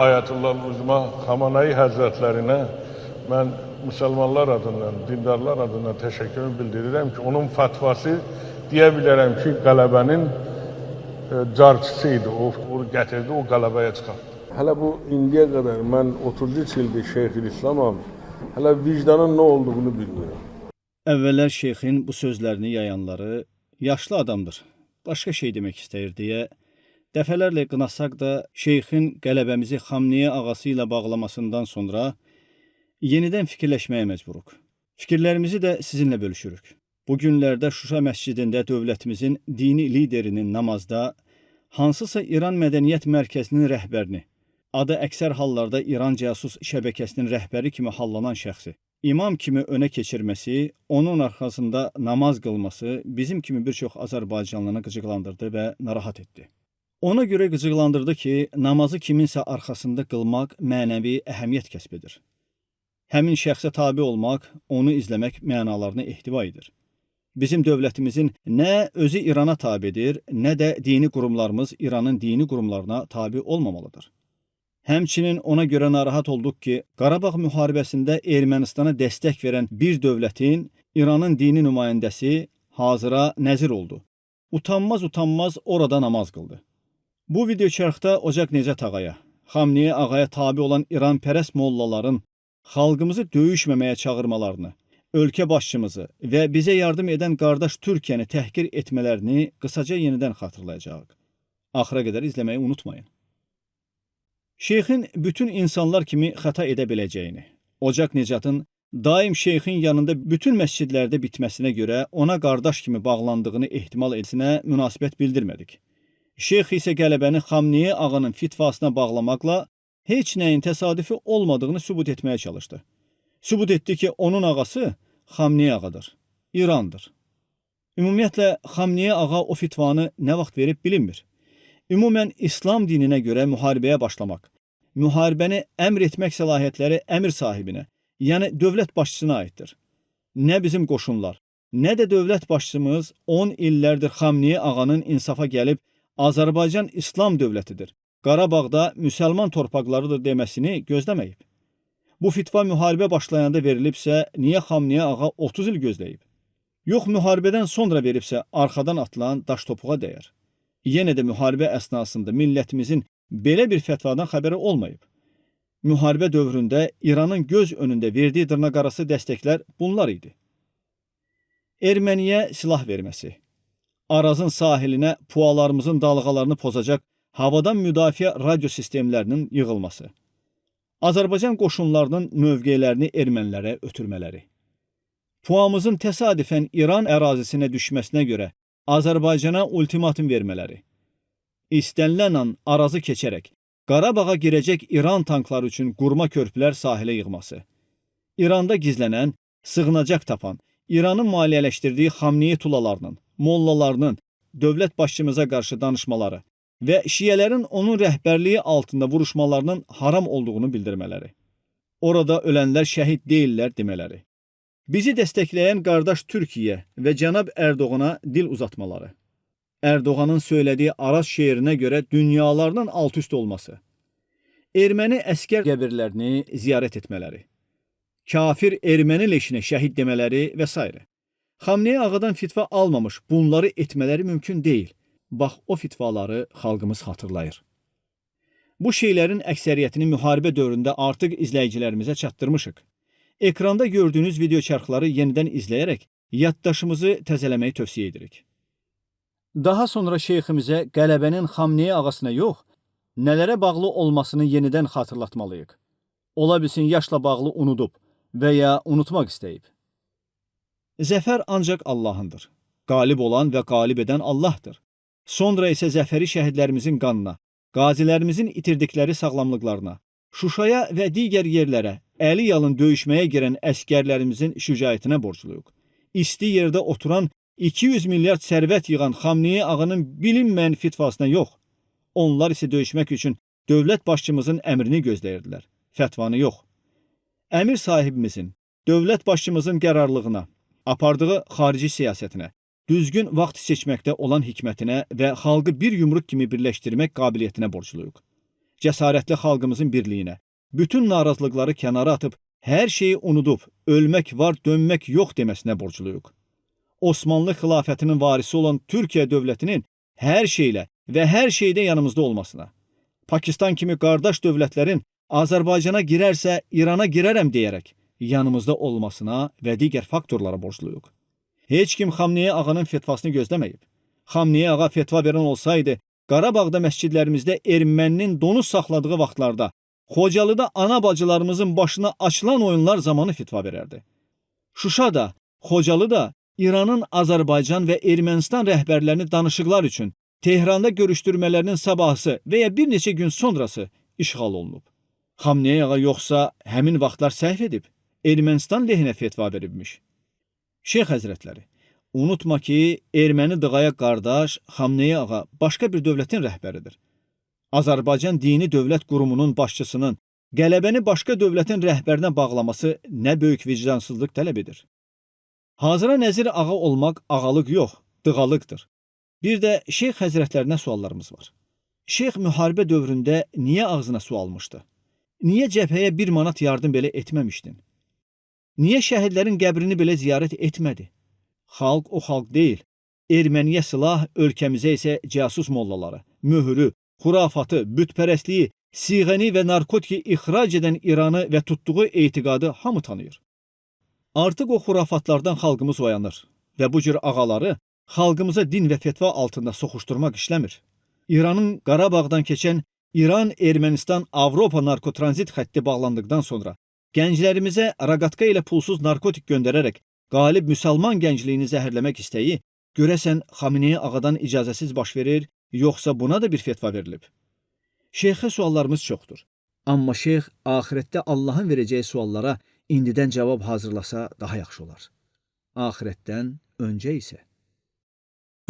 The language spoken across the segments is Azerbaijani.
Ayətullah Uzma Xamenei Həzrətlərinə mən müsəlmanlar adından, dindarlar adından təşəkkür bildirirəm ki, onun fətvası deyə bilərəm ki, qələbənin carçısı idi. O gətirdi, o qələbəyə çıxartdı. Hələ bu indiyə qədər mən 33 ildir Şeyxülislamam. Hələ vicdanın nə olduğunu bilmirəm. Əvvəllər şeyxin bu sözlərini yayanları yaşlı adamdır, başqa şey demək istəyir deyə dəfələrlə qınasaq da şeyxin qələbəmizi Xamenei ağası ilə bağlamasından sonra yenidən fikirləşməyə məcburuq. Fikirlərimizi də sizinlə bölüşürük. Bu günlərdə Şuşa məscidində dövlətimizin dini liderinin namazda hansısa İran Mədəniyyət Mərkəzinin rəhbərini, adı əksər hallarda İran casus şəbəkəsinin rəhbəri kimi hallanan şəxsi imam kimi önə keçirməsi, onun arxasında namaz qılması bizim kimi bir çox Azərbaycanlını qıcıqlandırdı və narahat etdi. Ona görə qıcıqlandırdı ki, namazı kiminsə arxasında qılmaq mənəvi əhəmiyyət kəsb edir. Həmin şəxsə tabi olmaq, onu izləmək mənalarını ehtiva edir. Bizim dövlətimizin nə özü İrana tabidir, nə də dini qurumlarımız İranın dini qurumlarına tabi olmamalıdır. Həmçinin ona görə narahat olduq ki, Qarabağ müharibəsində Ermənistana dəstək verən bir dövlətin İranın dini nümayəndəsi hazıra nəzir oldu. Utanmaz orada namaz qıldı. Bu videoçarxda Ocaq Necət ağaya, Xamenei ağaya tabi olan İranpərəst mollaların xalqımızı döyüşməməyə çağırmalarını, ölkə başçımızı və bizə yardım edən qardaş Türkiyəni təhqir etmələrini qısaca yenidən xatırlayacağıq. Axıra qədər izləməyi unutmayın. Şeyxin bütün insanlar kimi xəta edə biləcəyini, Ocaq Necatın daim şeyxin yanında bütün məscidlərdə bitməsinə görə ona qardaş kimi bağlandığını ehtimal etsinə münasibət bildirmədik. Şeyx isə qələbəni Xamenei ağanın fitvasına bağlamaqla heç nəyin təsadüfi olmadığını sübut etməyə çalışdı. Sübut etdi ki, onun ağası Xamenei ağadır, İrandır. Ümumiyyətlə, Xamenei ağa o fitvanı nə vaxt verib bilinmir. Ümumən, İslam dininə görə müharibəyə başlamaq, müharibəni əmr etmək səlahiyyətləri əmir sahibinə, yəni dövlət başçısına aiddir. Nə bizim qoşunlar, nə də dövlət başçımız 10 illərdir Xamenei ağanın insafa gəlib Azərbaycan İslam dövlətidir, Qarabağda müsəlman torpaqlarıdır deməsini gözləməyib. Bu fitva müharibə başlayanda verilibsə, niyə Xamenei ağa 30 il gözləyib? Yox, müharibədən sonra veribsə, arxadan atılan daş topuğa dəyər. Yenə də müharibə əsnasında millətimizin belə bir fətvadan xəbəri olmayıb. Müharibə dövründə İranın göz önündə verdiyi dırnaqarası dəstəklər bunlar idi. Erməniyə silah verməsi, Arazın sahilinə pualarımızın dalğalarını pozacaq havadan müdafiə radio sistemlərinin yığılması, Azərbaycan qoşunlarının mövqelərini ermənilərə ötürmələri, puamızın təsadüfən İran ərazisinə düşməsinə görə Azərbaycana ultimatum vermələri, istənilən an Arazı keçərək Qarabağa girəcək İran tankları üçün qurma körpülər sahilə yığması, İranda gizlənən, sığınacaq tapan, İranın maliyyələşdirdiyi Xamenei tulalarının, mollalarının dövlət başçımıza qarşı danışmaları və şiyələrin onun rəhbərliyi altında vuruşmalarının haram olduğunu bildirmələri, orada ölənlər şəhid deyillər demələri, bizi dəstəkləyən qardaş Türkiyə və cənab Ərdoğana dil uzatmaları, Ərdoğanın söylədiyi Araz şeirinə görə dünyalarının alt-üst olması, erməni əskər qəbirlərini ziyarət etmələri, kafir erməni leşinə şəhid demələri və s. Xamenei ağadan fitva almamış bunları etmələri mümkün deyil. Bax, o fitvaları xalqımız xatırlayır. Bu şeylərin əksəriyyətini müharibə dövründə artıq izləyicilərimizə çatdırmışıq. Ekranda gördüyünüz videoçarxları yenidən izləyərək yaddaşımızı təzələməyi tövsiyə edirik. Daha sonra şeyximizə qələbənin Xamenei ağasına yox, nələrə bağlı olmasını yenidən xatırlatmalıyıq. Ola bilsin yaşla bağlı unudub və ya unutmaq istəyib. Zəfər ancaq Allahındır. Qalib olan və qalib edən Allahdır. Sonra isə zəfəri şəhidlərimizin qanına, qazilərimizin itirdikləri sağlamlıqlarına, Şuşaya və digər yerlərə əli yalın döyüşməyə girən əskərlərimizin şücaətinə borcluyuq. İsti yerdə oturan 200 milyard sərvət yığan Xamenei ağanın bilinməyən fitvasına yox. Onlar isə döyüşmək üçün dövlət başçımızın əmrini gözləyirdilər, fətvanı yox. Əmir sahibimizin, dövlət başçımızın qərarlığına, apardığı xarici siyasətinə, düzgün vaxt seçməkdə olan hikmətinə və xalqı bir yumruq kimi birləşdirmək qabiliyyətinə borcluyuq. cəsarətli xalqımızın birliyinə, bütün narazılıqları kənara atıb, hər şeyi unudub, ölmək var, dönmək yox deməsinə borcluyuq. Osmanlı xilafətinin varisi olan Türkiyə dövlətinin hər şeylə və hər şeydə yanımızda olmasına, Pakistan kimi qardaş dövlətlərin Azərbaycana girərsə İrana girərəm deyərək yanımızda olmasına və digər faktorlara borcluyuq. Heç kim Xamneyi ağanın fetvasını gözləməyib. Xamneyi ağa fetva verən olsaydı, Qarabağda məscidlərimizdə erməninin donuz saxladığı vaxtlarda, Xocalıda ana bacılarımızın başına açılan oyunlar zamanı fetva verərdi. Şuşada, Xocalıda İranın Azərbaycan və Ermənistan rəhbərlərini danışıqlar üçün Tehranda görüşdürmələrinin sabahısı və ya bir neçə gün sonrası işğal olunub. Xamneyi ağa yoxsa həmin vaxtlar səhv edib, Ermənistan lehinə fetva veribmiş. Şeyx həzrətləri, unutma ki, erməni dığaya qardaş Xamneyi ağa başqa bir dövlətin rəhbəridir. Azərbaycan Dini Dövlət Qurumunun başçısının qələbəni başqa dövlətin rəhbərinə bağlaması nə böyük vicdansızlıq tələb edir. Hazıra nəzir ağa olmaq ağalıq yox, dığalıqdır. Bir də Şeyx həzrətlərinə suallarımız var. Şeyx müharibə dövründə niyə ağzına su almışdı? Niyə cəbhəyə 1 manat yardım belə etməmişdin? Niyə şəhidlərin qəbrini belə ziyarət etmədi? Xalq o xalq deyil. Erməniyə silah, ölkəmizə isə casus mollaları, möhürü, xurafatı, bütpərəstliyi, siğəni və narkotiki ixrac edən İranı və tutduğu etiqadı hamı tanıyır. Artıq o xurafatlardan xalqımız oyanır və bu cür ağaları xalqımıza din və fetva altında soxuşturmaq işləmir. İranın Qarabağdan keçən İran-Ermənistan-Avropa narkotranzit xətti bağlandıqdan sonra gənclərimizə raqatka ilə pulsuz narkotik göndərərək qalib müsəlman gəncliyini zəhərləmək istəyi görəsən Xamneyi ağadan icazəsiz baş verir, yoxsa buna da bir fetva verilib? Şeyxə suallarımız çoxdur. Amma şeyx axirətdə Allahın verəcəyi suallara indidən cavab hazırlasa daha yaxşı olar. Axirətdən öncə isə.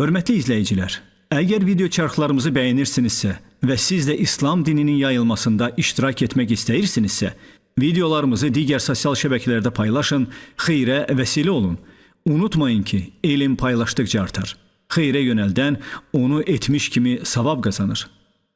Hörmətli izləyicilər, əgər video çarxlarımızı bəyənirsinizsə və siz də İslam dininin yayılmasında iştirak etmək istəyirsinizsə, videolarımızı digər sosial şəbəkələrdə paylaşın, xeyrə vəsilə olun. Unutmayın ki, elm paylaşdıqca artar. Xeyrə yönəldən onu etmiş kimi savab qazanır.